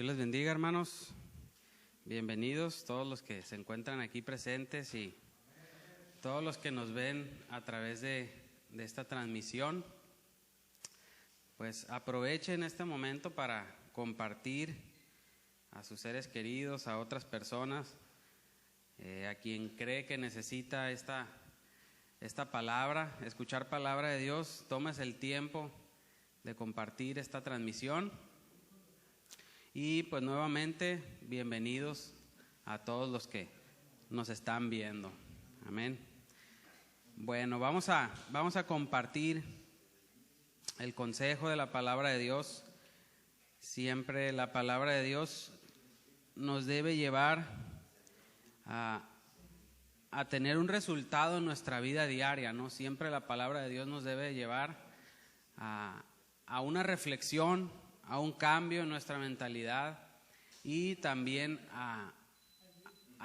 Dios les bendiga, hermanos. Bienvenidos todos los que se encuentran aquí presentes y todos los que nos ven a través de esta transmisión. Pues aprovechen este momento para compartir a sus seres queridos, a otras personas, a quien cree que necesita esta palabra, escuchar palabra de Dios. Tómese el tiempo de compartir esta transmisión. Y pues nuevamente, bienvenidos a todos los que nos están viendo. Amén. Bueno, vamos a compartir el consejo de la palabra de Dios. Siempre la palabra de Dios nos debe llevar a tener un resultado en nuestra vida diaria, ¿no? Siempre la palabra de Dios nos debe llevar a una reflexión, a un cambio en nuestra mentalidad y también a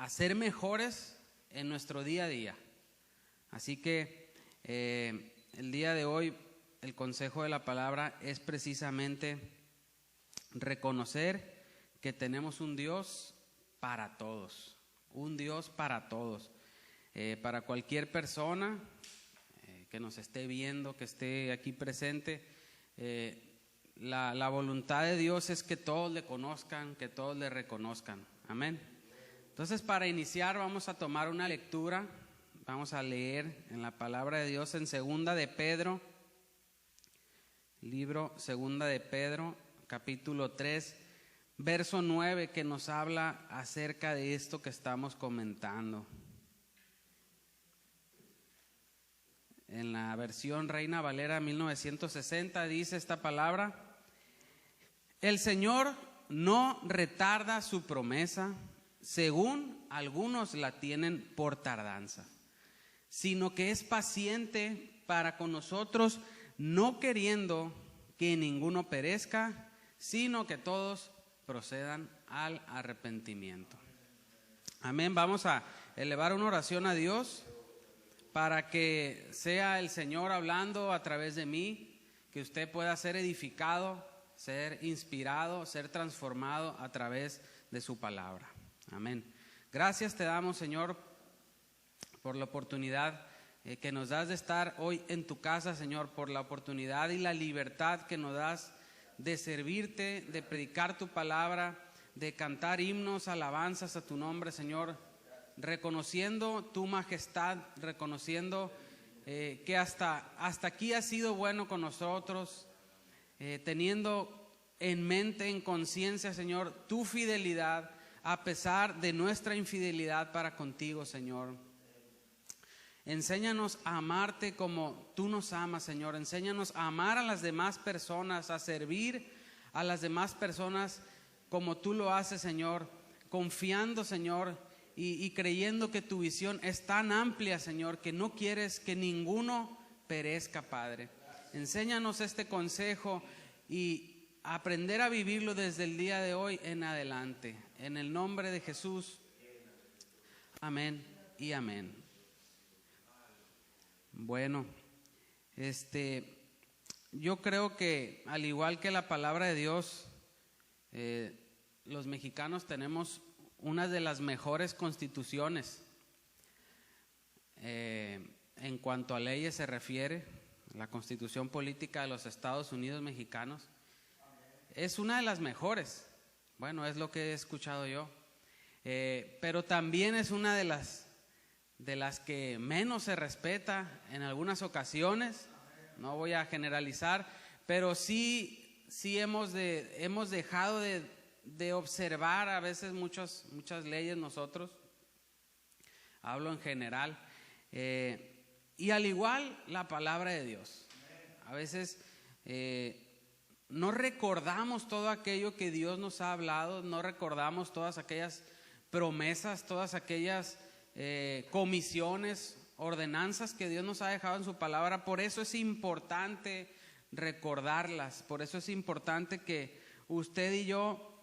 ser mejores en nuestro día a día. Así que el día de hoy el consejo de la palabra es precisamente reconocer que tenemos un Dios para todos, un Dios para todos, para cualquier persona que nos esté viendo, que esté aquí presente. La voluntad de Dios es que todos le conozcan, que todos le reconozcan. Amén. Entonces, para iniciar vamos a tomar una lectura. Vamos a leer en la palabra de Dios en Segunda de Pedro, libro Segunda de Pedro, capítulo 3, verso 9, que nos habla acerca de esto que estamos comentando. En la versión Reina Valera 1960 dice esta palabra: el Señor no retarda su promesa, según algunos la tienen por tardanza, sino que es paciente para con nosotros, no queriendo que ninguno perezca, sino que todos procedan al arrepentimiento. Amén. Vamos a elevar una oración a Dios para que sea el Señor hablando a través de mí, que usted pueda ser edificado, ser inspirado, ser transformado a través de su palabra. Amén. Gracias te damos, Señor, por la oportunidad que nos das de estar hoy en tu casa, Señor, por la oportunidad y la libertad que nos das de servirte, de predicar tu palabra, de cantar himnos, alabanzas a tu nombre, Señor, reconociendo tu majestad, reconociendo que hasta aquí has sido bueno con nosotros, teniendo en mente, en conciencia, Señor, tu fidelidad a pesar de nuestra infidelidad para contigo, Señor. Enséñanos a amarte como tú nos amas, Señor. Enséñanos a amar a las demás personas, a servir a las demás personas como tú lo haces, Señor, confiando, Señor, y creyendo que tu visión es tan amplia, Señor, que no quieres que ninguno perezca, Padre. Enséñanos este consejo y aprender a vivirlo desde el día de hoy en adelante. En el nombre de Jesús. Amén y amén. Bueno, yo creo que al igual que la palabra de Dios, los mexicanos tenemos una de las mejores constituciones en cuanto a leyes se refiere. La Constitución Política de los Estados Unidos Mexicanos es una de las mejores. Bueno, es lo que he escuchado yo, pero también es una de las que menos se respeta en algunas ocasiones. No voy a generalizar, pero sí hemos dejado de observar a veces muchas leyes nosotros. Hablo en general. Y al igual la palabra de Dios. A veces no recordamos todo aquello que Dios nos ha hablado, no recordamos todas aquellas promesas, todas aquellas comisiones, ordenanzas que Dios nos ha dejado en su palabra. Por eso es importante recordarlas, por eso es importante que usted y yo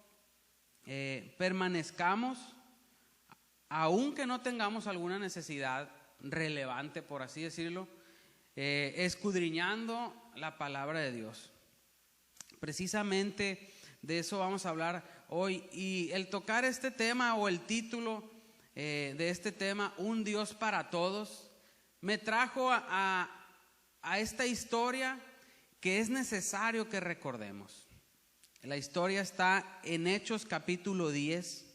permanezcamos, aunque no tengamos alguna necesidad relevante, por así decirlo, escudriñando la palabra de Dios. Precisamente de eso vamos a hablar hoy. Y el tocar este tema o el título de este tema, Un Dios para Todos, me trajo a esta historia que es necesario que recordemos. La historia está en Hechos capítulo 10.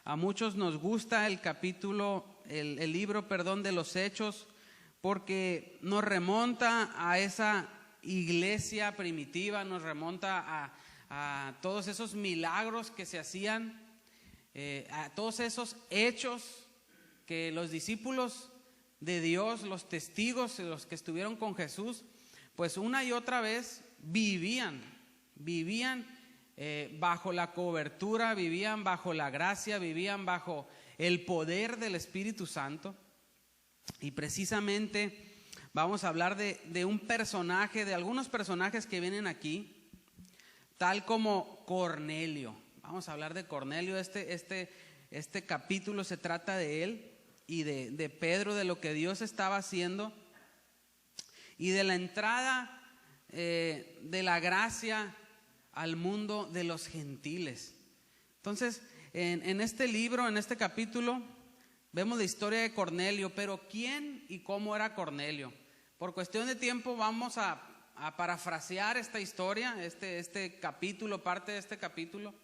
A muchos nos gusta el libro de los Hechos, porque nos remonta a esa iglesia primitiva, nos remonta a todos esos milagros que se hacían, a todos esos hechos que los discípulos de Dios, los testigos, los que estuvieron con Jesús, pues una y otra vez vivían bajo la cobertura, vivían bajo la gracia, vivían bajo el poder del Espíritu Santo. Y precisamente vamos a hablar de un personaje, de algunos personajes que vienen aquí, tal como Cornelio. Vamos a hablar de Cornelio. Este capítulo se trata de él y de Pedro, de lo que Dios estaba haciendo y de la entrada de la gracia al mundo de los gentiles. Entonces, en este libro, en este capítulo, vemos la historia de Cornelio, pero ¿quién y cómo era Cornelio? Por cuestión de tiempo vamos a parafrasear esta historia, este capítulo, parte de este capítulo.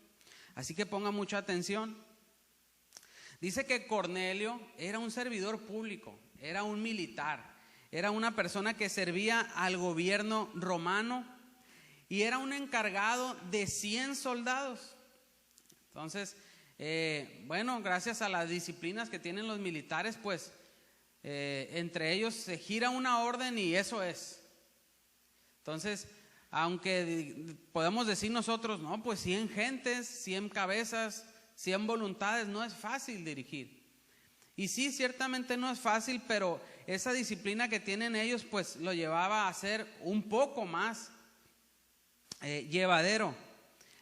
Así que ponga mucha atención. Dice que Cornelio era un servidor público, era un militar, era una persona que servía al gobierno romano y era un encargado de 100 soldados. Entonces, gracias a las disciplinas que tienen los militares, pues entre ellos se gira una orden y eso es. Entonces, aunque podemos decir nosotros, no, pues 100 gentes, 100 cabezas, 100 voluntades, no es fácil dirigir. Y sí, ciertamente no es fácil, pero esa disciplina que tienen ellos, pues lo llevaba a ser un poco más llevadero.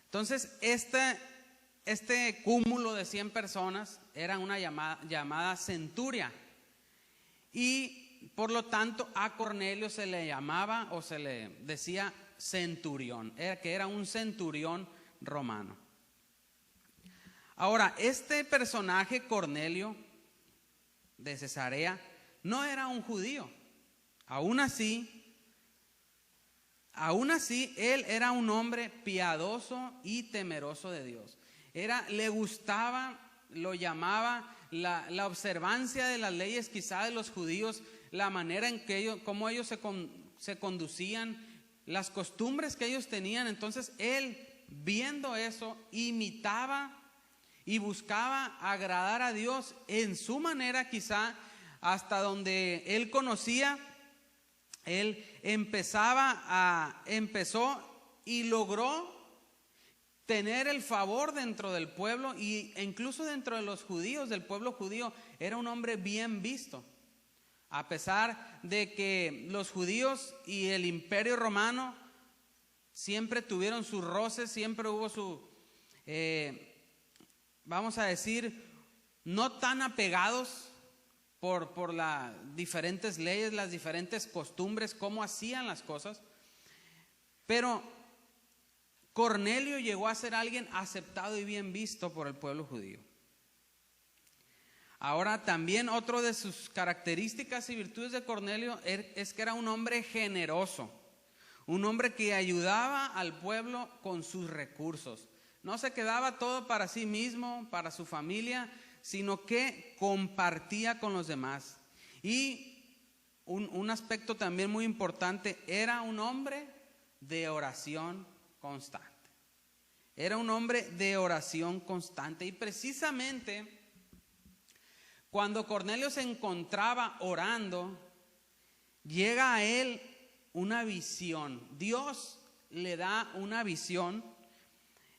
Entonces, este cúmulo de 100 personas era una llamada centuria. Y por lo tanto a Cornelio se le llamaba o se le decía centurión, que era un centurión romano. Ahora, este personaje Cornelio de Cesarea no era un judío. Aún así, él era un hombre piadoso y temeroso de Dios. Le gustaba, lo llamaba la observancia de las leyes quizá de los judíos, la manera en que cómo ellos se conducían, las costumbres que ellos tenían. Entonces él, viendo eso, imitaba y buscaba agradar a Dios en su manera, quizá hasta donde él conocía. Él empezó y logró tener el favor dentro del pueblo e incluso dentro de los judíos, del pueblo judío. Era un hombre bien visto, a pesar de que los judíos y el imperio romano siempre tuvieron sus roces, siempre hubo vamos a decir, no tan apegados por las diferentes leyes, las diferentes costumbres, cómo hacían las cosas. Pero Cornelio llegó a ser alguien aceptado y bien visto por el pueblo judío. Ahora también otro de sus características y virtudes de Cornelio es que era un hombre generoso, un hombre que ayudaba al pueblo con sus recursos. No se quedaba todo para sí mismo, para su familia, sino que compartía con los demás. Y un aspecto también muy importante, era un hombre de oración constante. Era un hombre de oración constante. Y precisamente cuando Cornelio se encontraba orando, llega a él una visión. Dios le da una visión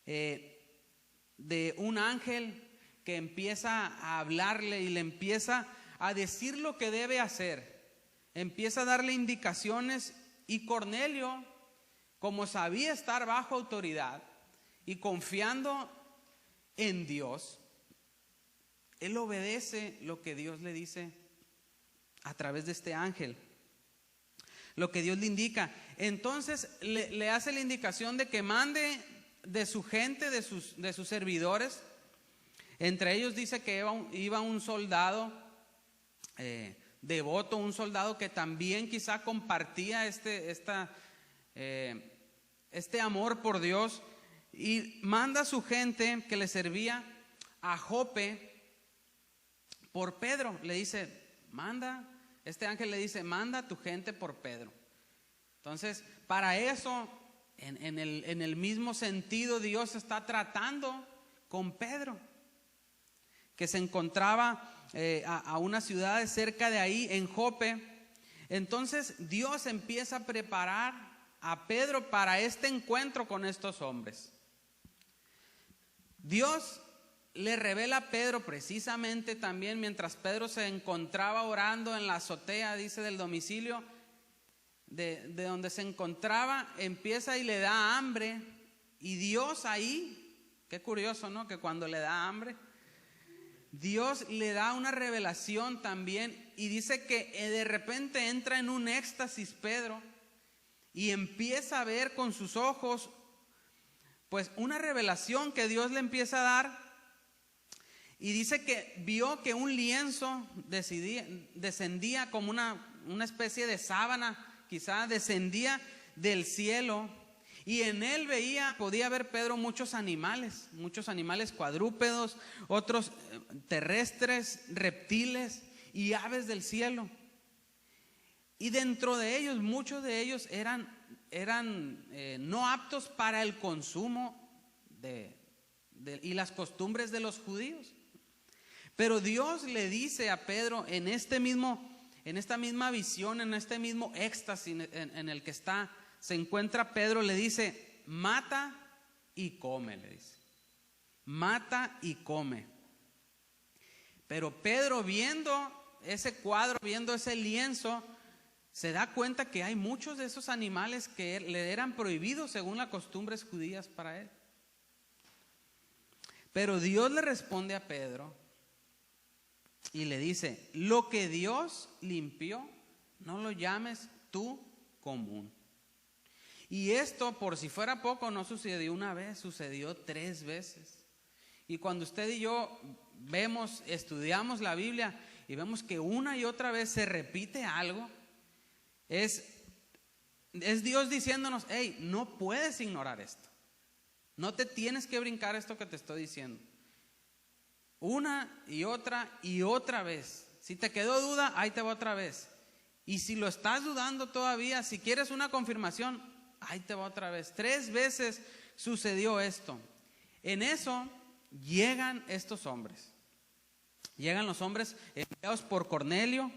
de un ángel que empieza a hablarle y le empieza a decir lo que debe hacer. Empieza a darle indicaciones y Cornelio, como sabía estar bajo autoridad y confiando en Dios, él obedece lo que Dios le dice a través de este ángel, lo que Dios le indica. Entonces le hace la indicación de que mande de su gente, de sus servidores. Entre ellos dice que iba un soldado devoto, un soldado que también quizá compartía este amor por Dios, y manda a su gente que le servía a Jope por Pedro. Le dice, este ángel le dice, manda a tu gente por Pedro. Entonces, para eso, en el mismo sentido, Dios está tratando con Pedro, que se encontraba a una ciudad cerca de ahí, en Jope. Entonces Dios empieza a preparar a Pedro para este encuentro con estos hombres. Dios le revela a Pedro precisamente también mientras Pedro se encontraba orando en la azotea, dice, del domicilio de donde se encontraba, empieza y le da hambre. Y Dios ahí, qué curioso, ¿no? Que cuando le da hambre, Dios le da una revelación también, y dice que de repente entra en un éxtasis Pedro y empieza a ver con sus ojos pues una revelación que Dios le empieza a dar. Y dice que vio que un lienzo descendía como una especie de sábana, quizá descendía del cielo. Y en él podía ver Pedro muchos animales cuadrúpedos, otros terrestres, reptiles y aves del cielo. Y dentro de ellos, muchos de ellos eran no aptos para el consumo y las costumbres de los judíos. Pero Dios le dice a Pedro en esta misma visión, en este mismo éxtasis en el que se encuentra Pedro, le dice, mata y come, le dice. Mata y come. Pero Pedro, viendo ese cuadro, viendo ese lienzo, se da cuenta que hay muchos de esos animales que le eran prohibidos según las costumbres judías para él. Pero Dios le responde a Pedro y le dice, lo que Dios limpió, no lo llames tú común. Y esto, por si fuera poco, no sucedió una vez, sucedió 3 veces. Y cuando usted y yo estudiamos la Biblia y vemos que una y otra vez se repite algo, es Dios diciéndonos, hey, no puedes ignorar esto. No te tienes que brincar esto que te estoy diciendo. Una y otra vez. Si te quedó duda, ahí te va otra vez. Y si lo estás dudando todavía, si quieres una confirmación, ahí te va otra vez. 3 veces sucedió esto. En eso llegan estos hombres. Llegan los hombres enviados por Cornelio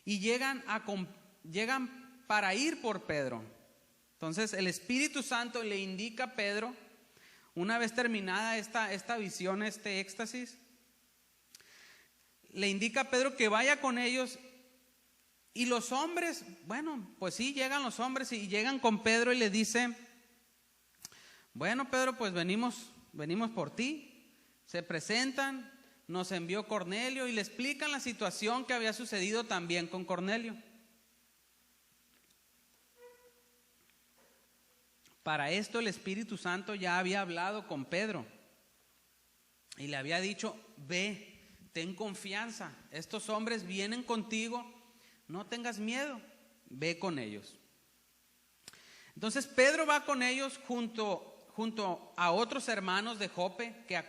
y llegan para ir por Pedro. Entonces el Espíritu Santo le indica a Pedro, una vez terminada esta visión, este éxtasis, le indica a Pedro que vaya con ellos. Y los hombres, bueno, pues sí, llegan los hombres y llegan con Pedro y le dicen, bueno, Pedro, pues venimos por ti. Se presentan, nos envió Cornelio y le explican la situación que había sucedido también con Cornelio. Para esto el Espíritu Santo ya había hablado con Pedro y le había dicho, ve, ten confianza, estos hombres vienen contigo, no tengas miedo, ve con ellos. Entonces Pedro va con ellos junto a otros hermanos de Jope que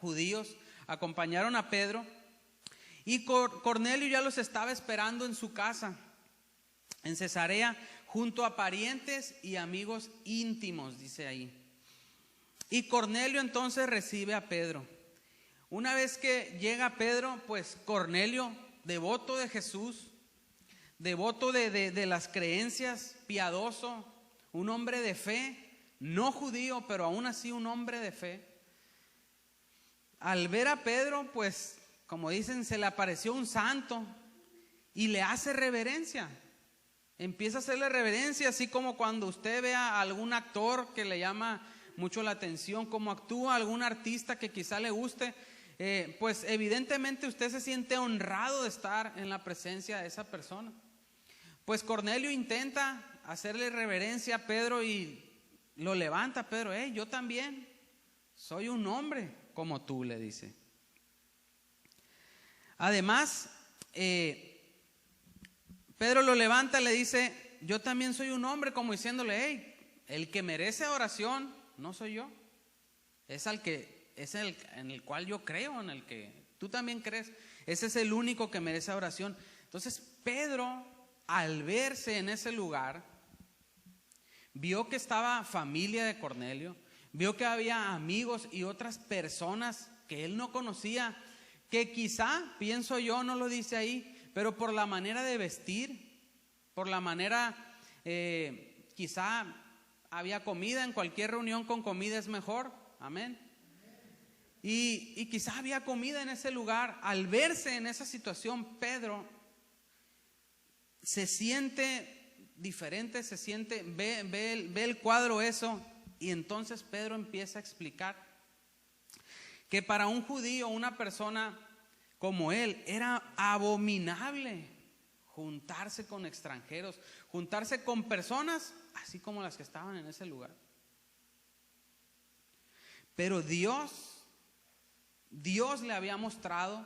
judíos, acompañaron a Pedro. Y Cornelio ya los estaba esperando en su casa, en Cesarea, junto a parientes y amigos íntimos, dice ahí. Y Cornelio entonces recibe a Pedro. Una vez que llega Pedro, pues Cornelio, devoto de Jesús, devoto de las creencias, piadoso, un hombre de fe, no judío, pero aún así un hombre de fe. Al ver a Pedro, pues, como dicen, se le apareció un santo y le hace reverencia. Empieza a hacerle reverencia, así como cuando usted ve a algún actor que le llama mucho la atención, como actúa algún artista que quizá le guste, pues evidentemente usted se siente honrado de estar en la presencia de esa persona. Pues Cornelio intenta hacerle reverencia a Pedro y lo levanta Pedro. Yo también soy un hombre como tú, le dice. Además, Pedro lo levanta, le dice, yo también soy un hombre, como diciéndole, el que merece oración no soy yo, es el en el cual yo creo, en el que tú también crees. Ese es el único que merece oración. Entonces Pedro, al verse en ese lugar, vio que estaba familia de Cornelio, vio que había amigos y otras personas que él no conocía, que quizá, pienso yo, no lo dice ahí, pero por la manera de vestir, por la manera, quizá había comida, en cualquier reunión con comida es mejor, amén. Y quizá había comida en ese lugar. Al verse en esa situación, Pedro se siente diferente, ve el cuadro eso, y entonces Pedro empieza a explicar que para un judío, una persona como él, era abominable juntarse con extranjeros, juntarse con personas así como las que estaban en ese lugar. Pero Dios le había mostrado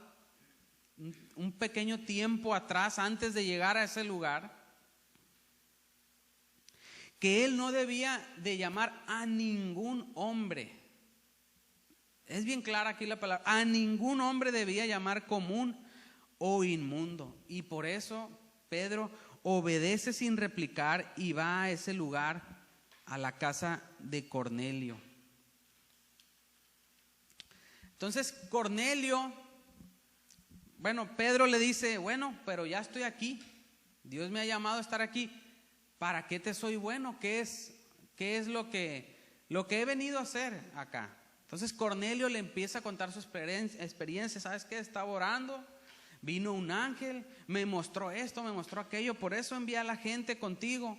un pequeño tiempo atrás, antes de llegar a ese lugar, que él no debía de llamar a ningún hombre. Es bien clara aquí la palabra. A ningún hombre debía llamar común o inmundo. Y por eso Pedro obedece sin replicar y va a ese lugar, a la casa de Cornelio. Entonces Cornelio, Pedro le dice, pero ya estoy aquí. Dios me ha llamado a estar aquí. ¿Para qué te soy bueno? ¿Qué es lo que he venido a hacer acá? Entonces Cornelio le empieza a contar su experiencia. ¿Sabes qué? Estaba orando, vino un ángel, me mostró esto, me mostró aquello, por eso envié a la gente contigo.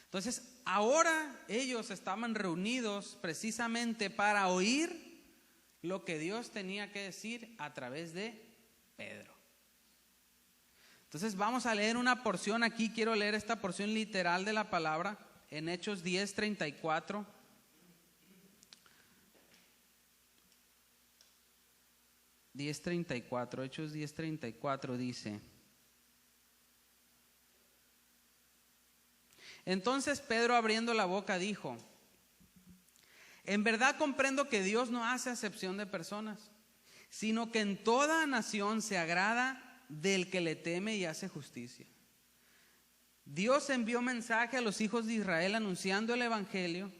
Entonces ahora ellos estaban reunidos precisamente para oír lo que Dios tenía que decir a través de Pedro. Entonces vamos a leer una porción aquí. Quiero leer esta porción literal de la palabra en Hechos 10:34. Hechos 10:34 dice: entonces Pedro, abriendo la boca, dijo: en verdad comprendo que Dios no hace acepción de personas, sino que en toda nación se agrada del que le teme y hace justicia. Dios envió mensaje a los hijos de Israel anunciando el evangelio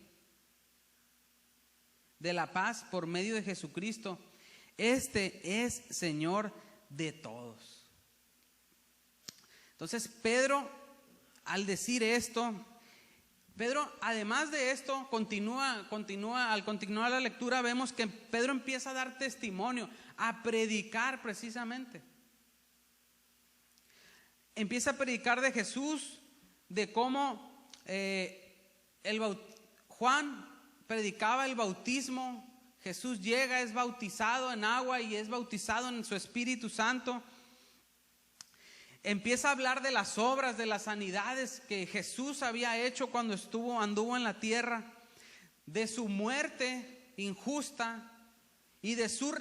de la paz por medio de Jesucristo. Este es Señor de todos. Entonces Pedro, al decir esto, Pedro, además de esto, al continuar la lectura, vemos que Pedro empieza a dar testimonio, a predicar precisamente. Empieza a predicar de Jesús, de cómo Juan predicaba el bautismo. Jesús llega, es bautizado en agua y es bautizado en su Espíritu Santo. Empieza a hablar de las obras, de las sanidades que Jesús había hecho cuando anduvo en la tierra, de su muerte injusta y de su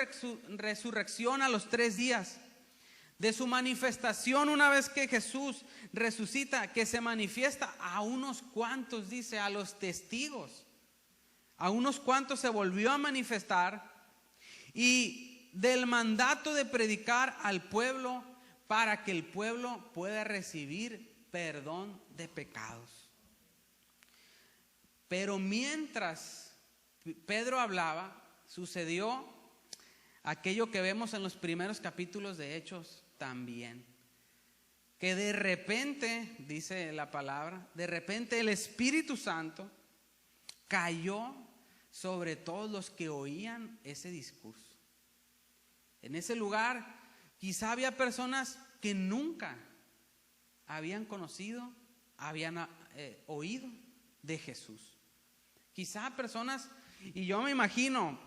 resurrección a los 3 días, de su manifestación una vez que Jesús resucita, que se manifiesta a unos cuantos, dice, a los testigos. A unos cuantos se volvió a manifestar, y del mandato de predicar al pueblo para que el pueblo pueda recibir perdón de pecados. Pero mientras Pedro hablaba, sucedió aquello que vemos en los primeros capítulos de Hechos también, que de repente, dice la palabra, de repente el Espíritu Santo cayó sobre todos los que oían ese discurso. En ese lugar quizá había personas que nunca habían conocido, habían oído de Jesús. Quizá personas, y yo me imagino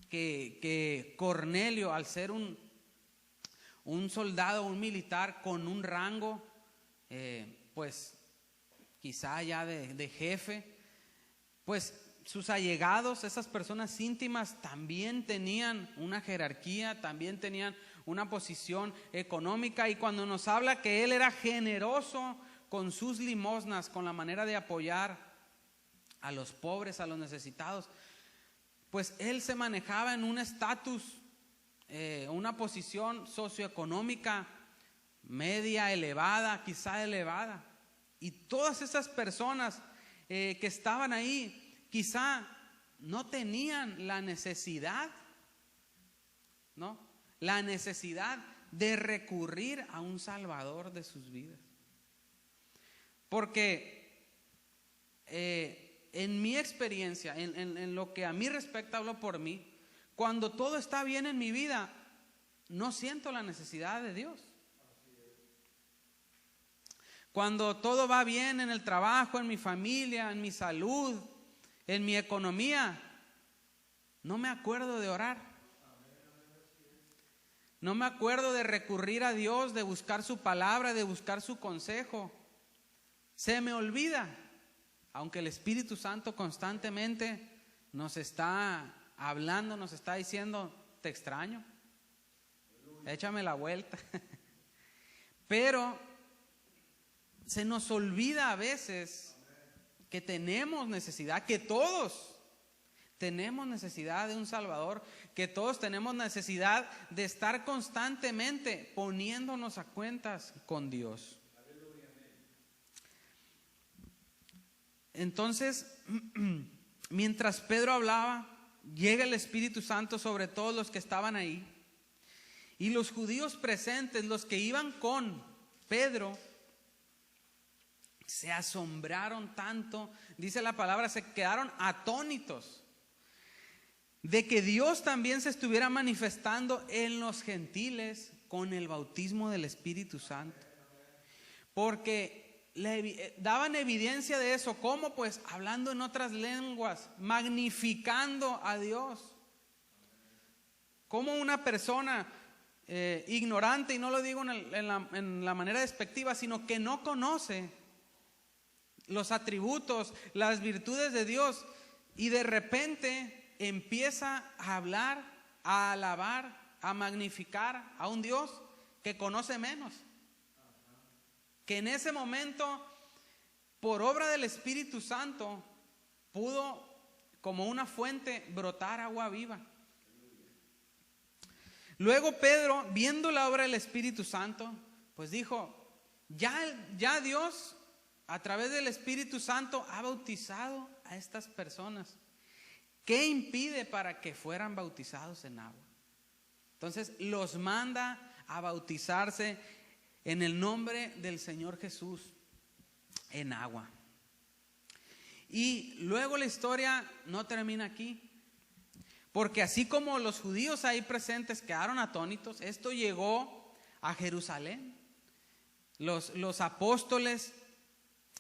que Cornelio, al ser un soldado, un militar con un rango, pues quizá ya de jefe, pues sus allegados, esas personas íntimas, también tenían una jerarquía, también tenían una posición económica. Y cuando nos habla que él era generoso con sus limosnas, con la manera de apoyar a los pobres, a los necesitados, pues él se manejaba en un estatus, una posición socioeconómica media, elevada, quizá elevada. Y todas esas personas que estaban ahí, quizá no tenían la necesidad, ¿no? La necesidad de recurrir a un Salvador de sus vidas. Porque en mi experiencia, en lo que a mí respecta, hablo por mí, cuando todo está bien en mi vida, no siento la necesidad de Dios. Cuando todo va bien en el trabajo, en mi familia, en mi salud, en mi economía, no me acuerdo de orar. No me acuerdo de recurrir a Dios, de buscar su palabra, de buscar su consejo. Se me olvida, aunque el Espíritu Santo constantemente nos está hablando, nos está diciendo, te extraño, échame la vuelta. Pero se nos olvida a veces que tenemos necesidad, que todos tenemos necesidad de un Salvador, que todos tenemos necesidad de estar constantemente poniéndonos a cuentas con Dios. Entonces, mientras Pedro hablaba, llega el Espíritu Santo sobre todos los que estaban ahí. Y los judíos presentes, los que iban con Pedro, se asombraron tanto, dice la palabra, se quedaron atónitos de que Dios también se estuviera manifestando en los gentiles con el bautismo del Espíritu Santo. Porque daban evidencia de eso. ¿Cómo? Pues hablando en otras lenguas, magnificando a Dios. Como una persona ignorante, y no lo digo en la manera despectiva, sino que no conoce los atributos, las virtudes de Dios, y de repente empieza a hablar, a alabar, a magnificar a un Dios que conoce menos, que en ese momento, por obra del Espíritu Santo, pudo como una fuente brotar agua viva. Luego Pedro, viendo la obra del Espíritu Santo, pues dijo, ya Dios a través del Espíritu Santo ha bautizado a estas personas. ¿Qué impide para que fueran bautizados en agua? Entonces los manda a bautizarse en el nombre del Señor Jesús en agua. Y luego la historia no termina aquí, porque así como los judíos ahí presentes quedaron atónitos, esto llegó a Jerusalén. Los apóstoles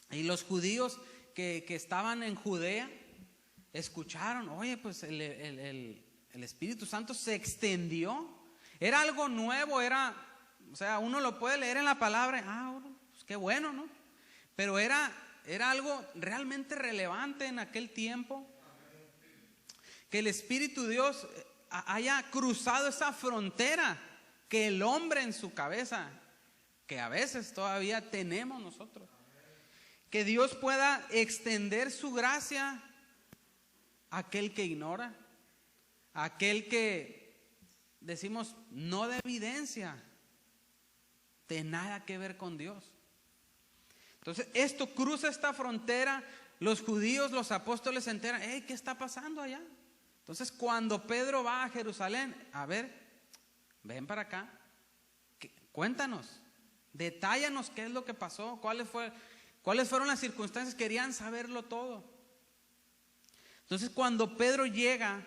y los judíos que estaban en Judea escucharon, oye, pues el Espíritu Santo se extendió. Era algo nuevo, o sea, uno lo puede leer en la palabra, pues qué bueno, ¿no? Pero era algo realmente relevante en aquel tiempo, que el Espíritu de Dios haya cruzado esa frontera que el hombre en su cabeza, que a veces todavía tenemos nosotros, que Dios pueda extender su gracia a aquel que ignora, a aquel que decimos no da evidencia de nada que ver con Dios. Entonces esto cruza esta frontera, los judíos, los apóstoles se enteran, ¿qué está pasando allá? Entonces cuando Pedro va a Jerusalén, a ver, ven para acá, cuéntanos, detállanos qué es lo que pasó, cuáles fueron las circunstancias, querían saberlo todo. Entonces cuando Pedro llega,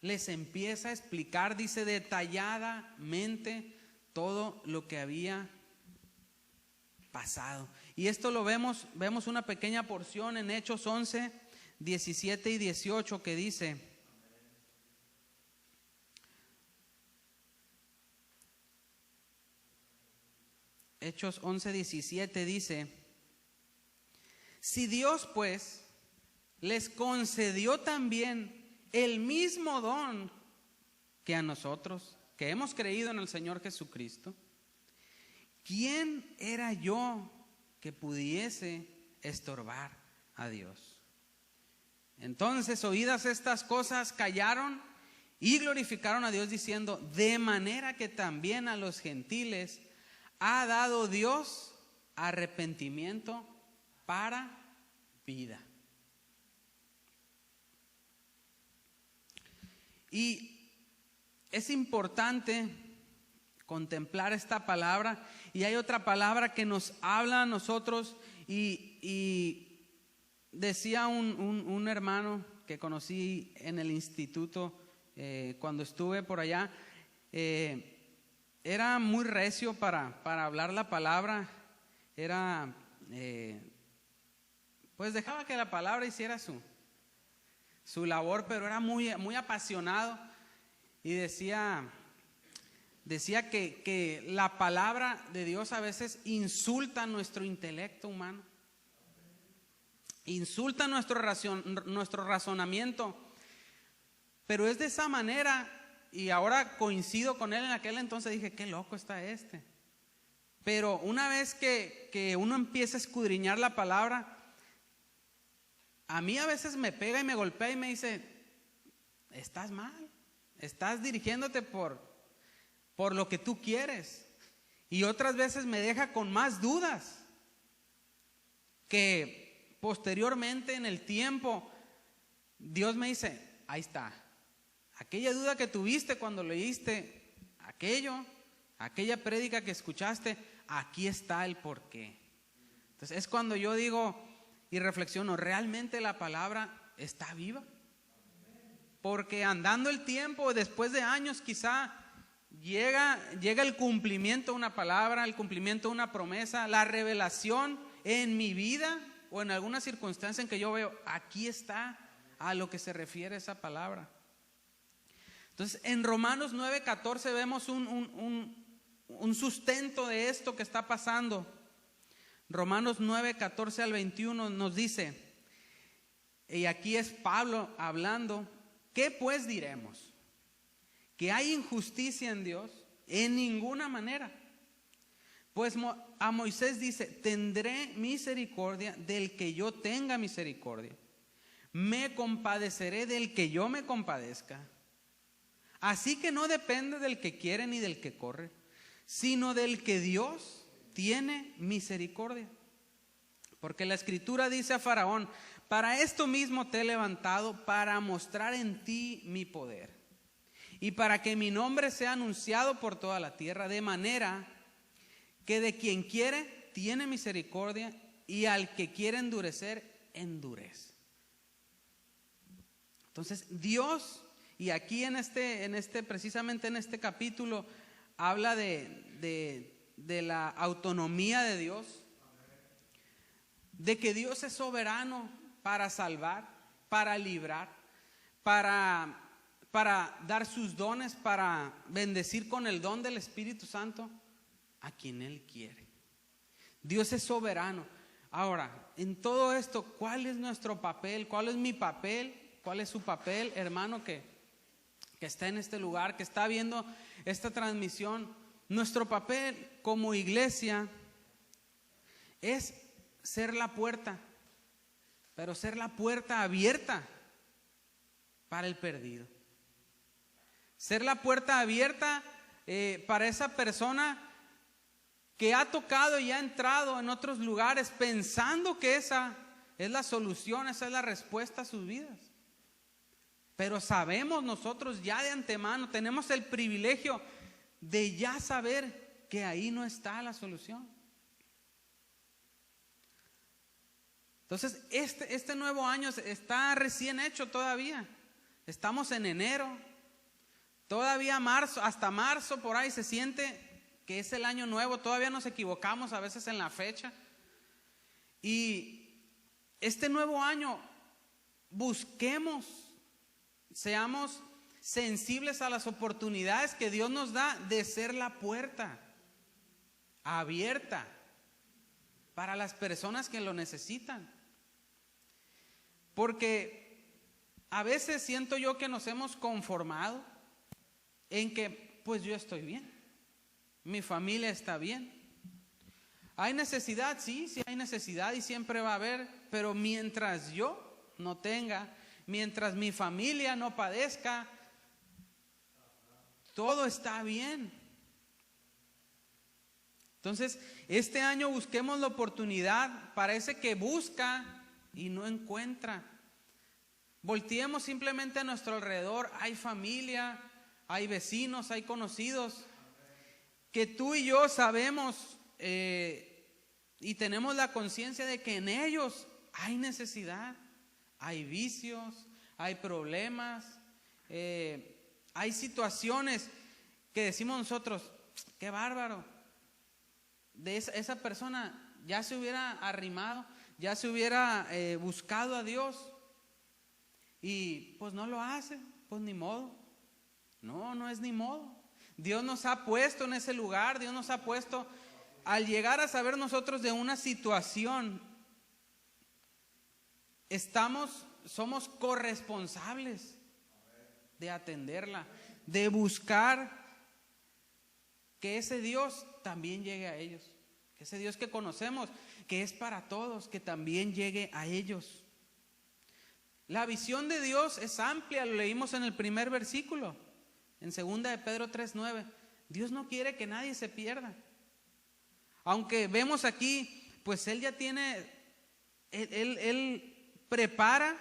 les empieza a explicar, dice detalladamente todo lo que había pasado. Y esto lo vemos una pequeña porción en Hechos 11, 17 y 18 que dice: Hechos 11, 17 dice: Si Dios pues les concedió también el mismo don que a nosotros, que hemos creído en el Señor Jesucristo, ¿quién era yo que pudiese estorbar a Dios? Entonces, oídas estas cosas, callaron y glorificaron a Dios diciendo: de manera que también a los gentiles ha dado Dios arrepentimiento para vida. Y es importante contemplar esta palabra. Y hay otra palabra que nos habla a nosotros. Y decía un hermano que conocí en el instituto cuando estuve por allá, era muy recio para hablar la palabra. Era pues dejaba que la palabra hiciera su labor, pero era muy apasionado. Y decía que la palabra de Dios a veces insulta nuestro intelecto humano, insulta nuestro razonamiento, pero es de esa manera. Y ahora coincido con él. En aquel entonces dije: qué loco está este. Pero una vez que uno empieza a escudriñar la palabra, a mí a veces me pega y me golpea y me dice: estás mal, estás dirigiéndote por lo que tú quieres. Y otras veces me deja con más dudas, que posteriormente en el tiempo Dios me dice: ahí está, aquella duda que tuviste cuando leíste aquella prédica que escuchaste, aquí está el porqué. Entonces es cuando yo digo y reflexiono: ¿realmente la palabra está viva? Porque andando el tiempo, después de años, quizá llega el cumplimiento de una palabra, el cumplimiento de una promesa, la revelación en mi vida o en alguna circunstancia en que yo veo: aquí está a lo que se refiere esa palabra. Entonces, en Romanos 9:14 vemos un sustento de esto que está pasando. Romanos 9:14 al 21 nos dice, y aquí es Pablo hablando: ¿qué pues diremos? ¿Que hay injusticia en Dios? En ninguna manera. Pues a Moisés dice: tendré misericordia del que yo tenga misericordia, me compadeceré del que yo me compadezca. Así que no depende del que quiere ni del que corre, sino del que Dios tiene misericordia. Porque la Escritura dice a Faraón: para esto mismo te he levantado, para mostrar en ti mi poder, y para que mi nombre sea anunciado por toda la tierra, de manera que de quien quiere tiene misericordia, y al que quiere endurecer, endurece. Entonces Dios, y aquí precisamente en este capítulo, habla de la autonomía de Dios, de que Dios es soberano para salvar, para librar, para dar sus dones, para bendecir con el don del Espíritu Santo a quien Él quiere. Dios es soberano. Ahora, en todo esto, ¿cuál es nuestro papel? ¿Cuál es mi papel? ¿Cuál es su papel, hermano, que está en este lugar, que está viendo esta transmisión? Nuestro papel como iglesia es ser la puerta, pero ser la puerta abierta para el perdido. Ser la puerta abierta para esa persona que ha tocado y ha entrado en otros lugares pensando que esa es la solución, esa es la respuesta a sus vidas. Pero sabemos nosotros ya de antemano, tenemos el privilegio de ya saber que ahí no está la solución. Entonces, este nuevo año está recién hecho todavía. Estamos en enero, todavía marzo, hasta marzo por ahí se siente que es el año nuevo. Todavía nos equivocamos a veces en la fecha. Y este nuevo año busquemos, seamos sensibles a las oportunidades que Dios nos da de ser la puerta abierta para las personas que lo necesitan. Porque a veces siento yo que nos hemos conformado en que pues yo estoy bien, mi familia está bien. ¿Hay necesidad? Sí, sí hay necesidad y siempre va a haber, pero mientras yo no tenga, mientras mi familia no padezca, todo está bien. Entonces, este año busquemos la oportunidad para ese que busca y no encuentra. Volteemos simplemente a nuestro alrededor. Hay familia, hay vecinos, hay conocidos que tú y yo sabemos y tenemos la conciencia de que en ellos hay necesidad, hay vicios, hay problemas, hay situaciones que decimos nosotros, qué bárbaro, de esa persona ya se hubiera arrimado, ya se hubiera buscado a Dios y pues no lo hace, pues ni modo. No, no es ni modo. Dios nos ha puesto en ese lugar, Dios nos ha puesto, al llegar a saber nosotros de una situación, somos corresponsables de atenderla, de buscar que ese Dios también llegue a ellos, que ese Dios que conocemos, que es para todos, que también llegue a ellos. La visión de Dios es amplia, lo leímos en el primer versículo, en 2 de Pedro 3:9. Dios no quiere que nadie se pierda. Aunque vemos aquí, pues Él ya tiene, Él prepara,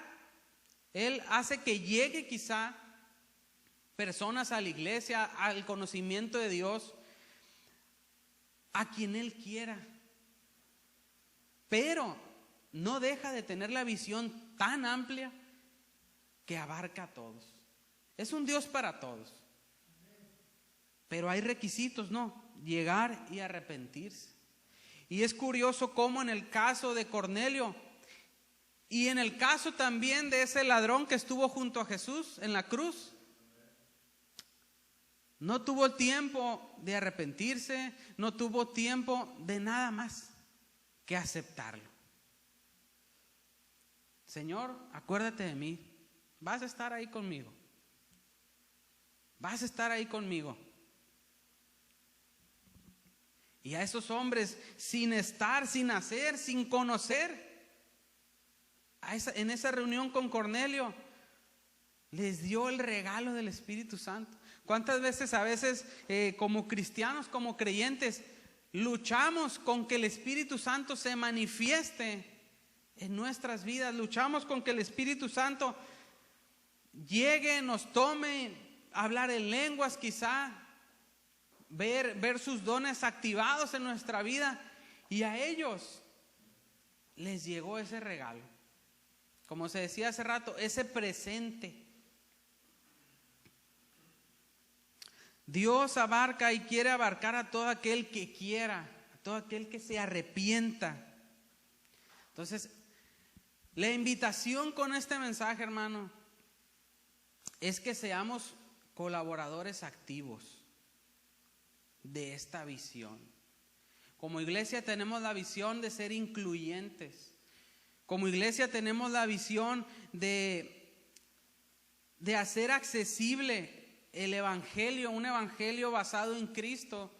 Él hace que llegue quizá personas a la iglesia, al conocimiento de Dios, a quien Él quiera. Pero no deja de tener la visión tan amplia que abarca a todos. Es un Dios para todos. Pero hay requisitos, ¿no? Llegar y arrepentirse. Y es curioso cómo en el caso de Cornelio y en el caso también de ese ladrón que estuvo junto a Jesús en la cruz, no tuvo tiempo de arrepentirse, no tuvo tiempo de nada más que aceptarlo. Señor, acuérdate de mí, vas a estar ahí conmigo, vas a estar ahí conmigo. Y a esos hombres, sin estar, sin hacer, sin conocer, en esa reunión con Cornelio, les dio el regalo del Espíritu Santo. ¿Cuántas veces a veces como cristianos, como creyentes, luchamos con que el Espíritu Santo se manifieste en nuestras vidas? Luchamos con que el Espíritu Santo llegue, nos tome, hablar en lenguas quizá, ver sus dones activados en nuestra vida, y a ellos les llegó ese regalo, como se decía hace rato, ese presente. Dios abarca y quiere abarcar a todo aquel que quiera, a todo aquel que se arrepienta. Entonces, la invitación con este mensaje, hermano, es que seamos colaboradores activos de esta visión. Como iglesia tenemos la visión de ser incluyentes. Como iglesia tenemos la visión de hacer accesible el evangelio, un evangelio basado en Cristo,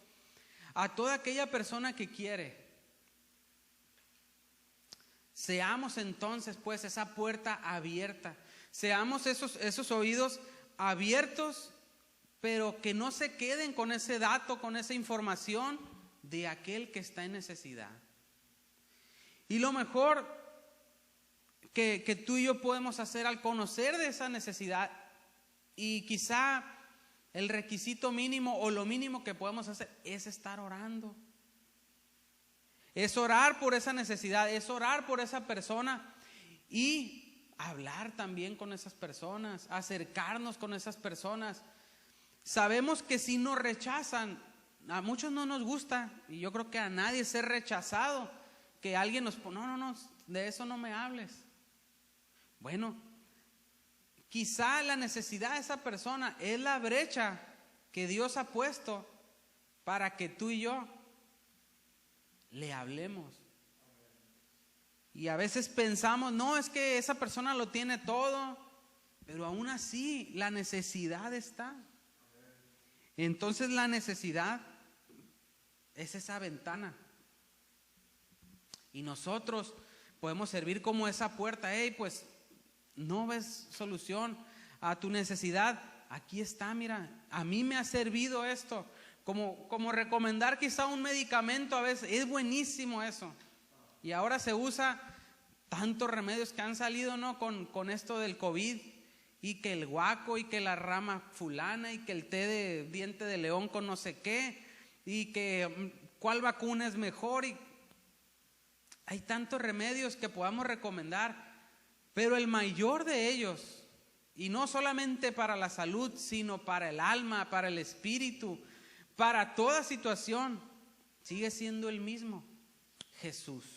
a toda aquella persona que quiere. Seamos entonces pues esa puerta abierta, seamos esos oídos abiertos, pero que no se queden con ese dato, con esa información de aquel que está en necesidad. Y lo mejor que tú y yo podemos hacer al conocer de esa necesidad, y quizá el requisito mínimo o lo mínimo que podemos hacer es estar orando. Es orar por esa necesidad, es orar por esa persona y hablar también con esas personas, acercarnos con esas personas. Sabemos que si nos rechazan, a muchos no nos gusta, y yo creo que a nadie ser rechazado, que alguien nos pone, no, de eso no me hables. Bueno, quizá la necesidad de esa persona es la brecha que Dios ha puesto para que tú y yo le hablemos. Y a veces pensamos, no, es que esa persona lo tiene todo, pero aún así la necesidad está. Entonces la necesidad es esa ventana. Y nosotros podemos servir como esa puerta. Hey, pues no ves solución a tu necesidad. Aquí está, mira, a mí me ha servido esto. Como recomendar quizá un medicamento a veces, es buenísimo eso. Y ahora se usa tantos remedios que han salido, ¿no? Con esto del COVID, y que el guaco, y que la rama fulana, y que el té de diente de león con no sé qué, y que cuál vacuna es mejor. Y hay tantos remedios que podamos recomendar, pero el mayor de ellos, y no solamente para la salud, sino para el alma, para el espíritu, para toda situación, sigue siendo el mismo: Jesús.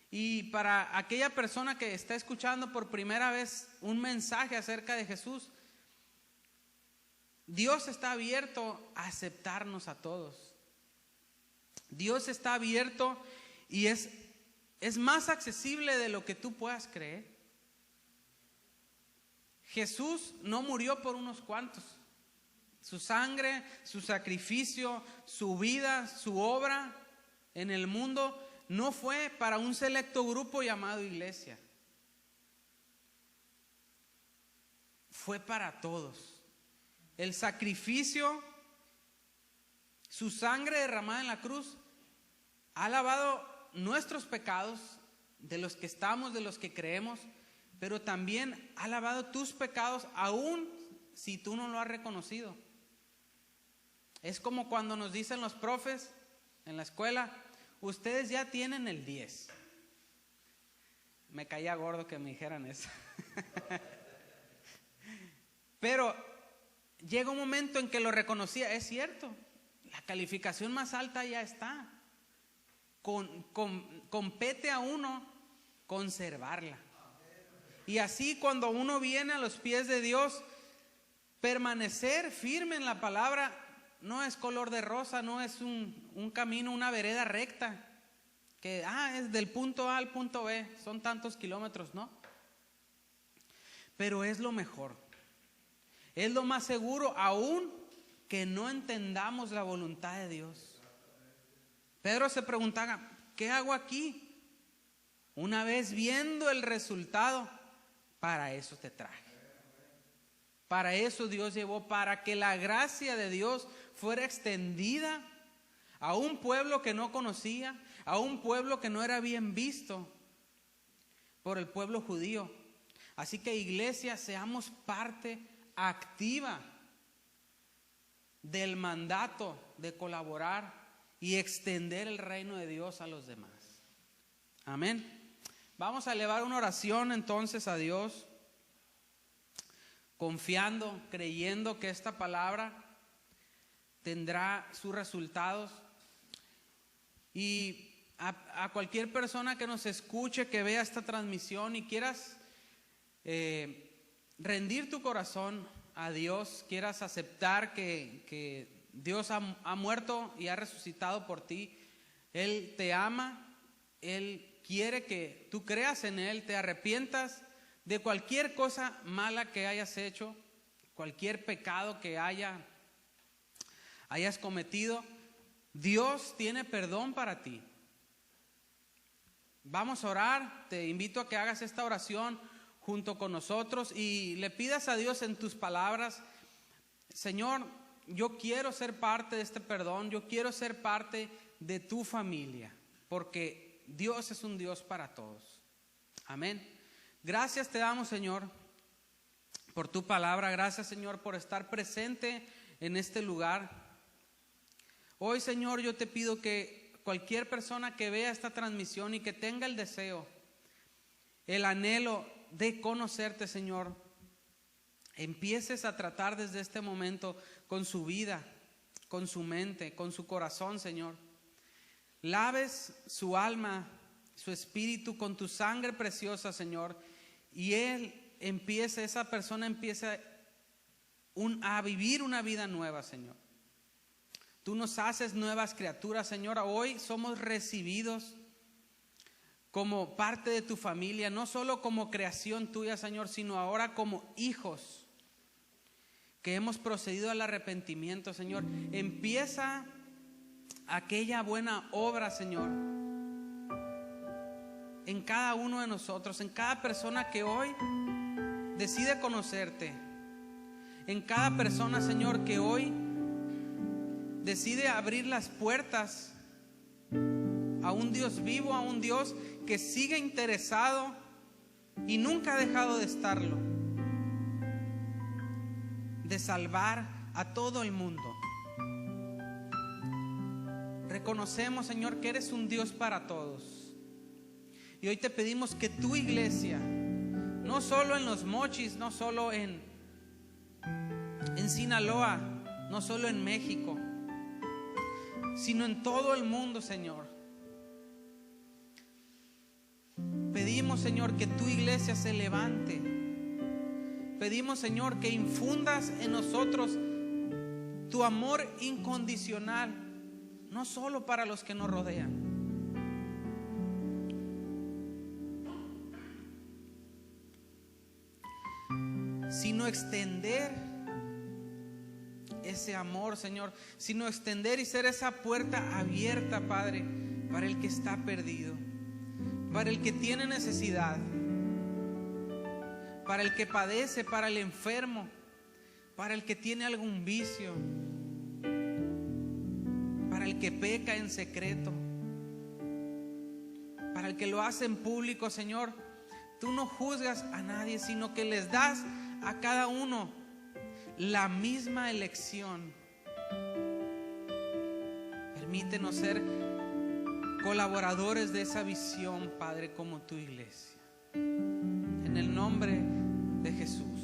Y para aquella persona que está escuchando por primera vez un mensaje acerca de Jesús, Dios está abierto a aceptarnos a todos. Dios está abierto y es más accesible de lo que tú puedas creer. Jesús no murió por unos cuantos. Su sangre, su sacrificio, su vida, su obra en el mundo no fue para un selecto grupo llamado iglesia. Fue para todos. El sacrificio, su sangre derramada en la cruz, ha lavado nuestros pecados, de los que estamos, de los que creemos, pero también ha lavado tus pecados, aún si tú no lo has reconocido. Es como cuando nos dicen los profes en la escuela: ustedes ya tienen el 10. Me caía gordo que me dijeran eso. Pero llega un momento en que lo reconocía. Es cierto, la calificación más alta ya está. Compete a uno conservarla. Y así, cuando uno viene a los pies de Dios, permanecer firme en la palabra no es color de rosa, no es un camino, una vereda recta, que es del punto A al punto B, son tantos kilómetros, ¿no? Pero es lo mejor, es lo más seguro, aún que no entendamos la voluntad de Dios. Pedro se preguntaba: ¿qué hago aquí? Una vez viendo el resultado, para eso te traje. Para eso Dios llevó, para que la gracia de Dios fuera extendida a un pueblo que no conocía, a un pueblo que no era bien visto por el pueblo judío. Así que, iglesia, seamos parte activa del mandato de colaborar y extender el reino de Dios a los demás. Amén. Vamos a elevar una oración entonces a Dios, confiando, creyendo que esta palabra tendrá sus resultados. Y a cualquier persona que nos escuche, que vea esta transmisión y quieras rendir tu corazón a Dios, quieras aceptar que Dios ha muerto y ha resucitado por ti, Él te ama, Él quiere que tú creas en Él, te arrepientas de cualquier cosa mala que hayas hecho, cualquier pecado que hayas cometido. Dios tiene perdón para ti. Vamos a orar. Te invito a que hagas esta oración junto con nosotros y le pidas a Dios en tus palabras: Señor, yo quiero ser parte de este perdón, yo quiero ser parte de tu familia, porque Dios es un Dios para todos. Amén. Gracias te damos, Señor, por tu palabra. Gracias, Señor, por estar presente en este lugar. Hoy, Señor, yo te pido que cualquier persona que vea esta transmisión y que tenga el deseo, el anhelo de conocerte, Señor, empieces a tratar desde este momento con su vida, con su mente, con su corazón, Señor. Laves su alma, su espíritu con tu sangre preciosa, Señor, y esa persona empieza a vivir una vida nueva, Señor. Tú nos haces nuevas criaturas, Señor. Hoy somos recibidos como parte de tu familia, no solo como creación tuya, Señor, sino ahora como hijos que hemos procedido al arrepentimiento, Señor. Empieza aquella buena obra, Señor, en cada uno de nosotros, en cada persona que hoy decide conocerte, en cada persona, Señor, que hoy decide abrir las puertas a un Dios vivo, a un Dios que sigue interesado y nunca ha dejado de estarlo, de salvar a todo el mundo. Reconocemos, Señor, que eres un Dios para todos. Y hoy te pedimos que tu iglesia, no solo en Los Mochis, no solo en Sinaloa, no solo en México, sino en todo el mundo, Señor. Pedimos, Señor, que tu iglesia se levante. Pedimos, Señor, que infundas en nosotros tu amor incondicional, no solo para los que nos rodean, sino extender ese amor, Señor, sino extender y ser esa puerta abierta, Padre, para el que está perdido, para el que tiene necesidad, para el que padece, para el enfermo, para el que tiene algún vicio, para el que peca en secreto, para el que lo hace en público, Señor. Tú no juzgas a nadie, sino que les das a cada uno la misma elección. Permítenos ser colaboradores de esa visión, Padre, como tu iglesia. En el nombre de Jesús.